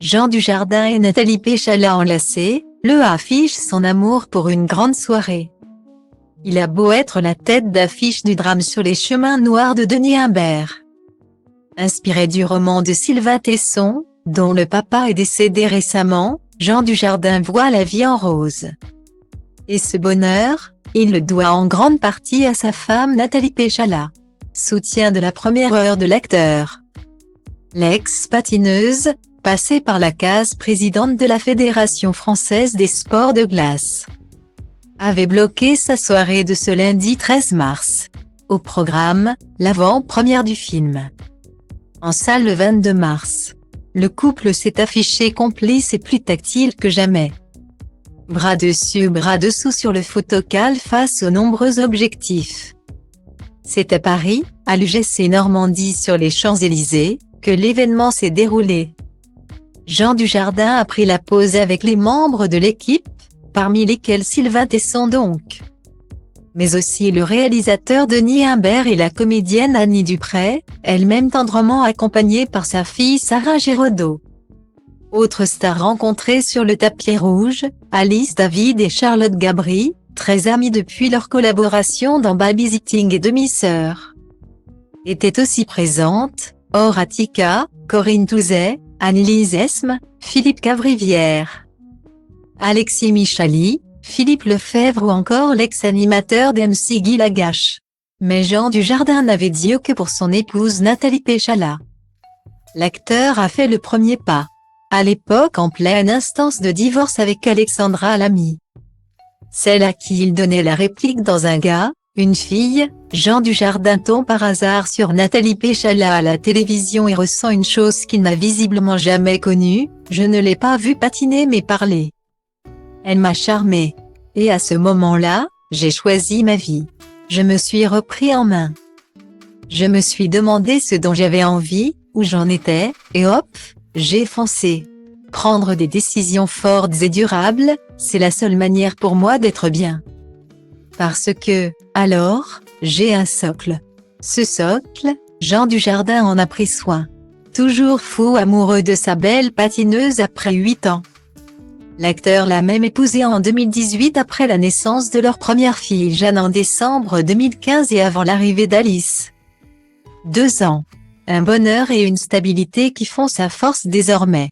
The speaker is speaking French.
Jean Dujardin et Nathalie Péchala enlacés, le affiche son amour pour une grande soirée. Il a beau être la tête d'affiche du drame sur les chemins noirs de Denis Imbert. Inspiré du roman de Sylvain Tesson, dont le papa est décédé récemment, Jean Dujardin voit la vie en rose. Et ce bonheur, il le doit en grande partie à sa femme Nathalie Péchala, soutien de la première heure de l'acteur. L'ex-patineuse, passée par la case présidente de la Fédération française des sports de glace, avait bloqué sa soirée de ce lundi 13 mars. Au programme, l'avant-première du film. En salle le 22 mars. Le couple s'est affiché complice et plus tactile que jamais. Bras dessus bras dessous sur le photocall face aux nombreux objectifs. C'est à Paris, à l'UGC Normandie sur les Champs-Élysées, que l'événement s'est déroulé. Jean Dujardin a pris la pose avec les membres de l'équipe, parmi lesquels Sylvain Tesson donc. Mais aussi le réalisateur Denis Imbert et la comédienne Annie Dupray, elle-même tendrement accompagnée par sa fille Sarah Giraudot. Autres stars rencontrées sur le tapis rouge, Alice David et Charlotte Gabri, très amies depuis leur collaboration dans Babysitting et Demi-sœurs, étaient aussi présentes, Horatica, Corinne Touzet, Annelise Esme, Philippe Cavrivière, Alexis Michali, Philippe Lefebvre ou encore l'ex-animateur d'MC Guy Lagache. Mais Jean Dujardin n'avait dit que pour son épouse Nathalie Péchala. L'acteur a fait le premier pas. À l'époque en pleine instance de divorce avec Alexandra Lamy, celle à qui il donnait la réplique dans Un gars, une fille, Jean Dujardin tombe par hasard sur Nathalie Péchala à la télévision et ressent une chose qu'il n'a visiblement jamais connue, je ne l'ai pas vue patiner mais parler. Elle m'a charmé. Et à ce moment-là, j'ai choisi ma vie. Je me suis repris en main. Je me suis demandé ce dont j'avais envie, où j'en étais, et hop, j'ai foncé. Prendre des décisions fortes et durables, c'est la seule manière pour moi d'être bien. Parce que, alors, j'ai un socle. Ce socle, Jean Dujardin en a pris soin. Toujours fou amoureux de sa belle patineuse après 8 ans. L'acteur l'a même épousée en 2018 après la naissance de leur première fille Jeanne en décembre 2015 et avant l'arrivée d'Alice. 2 ans. Un bonheur et une stabilité qui font sa force désormais.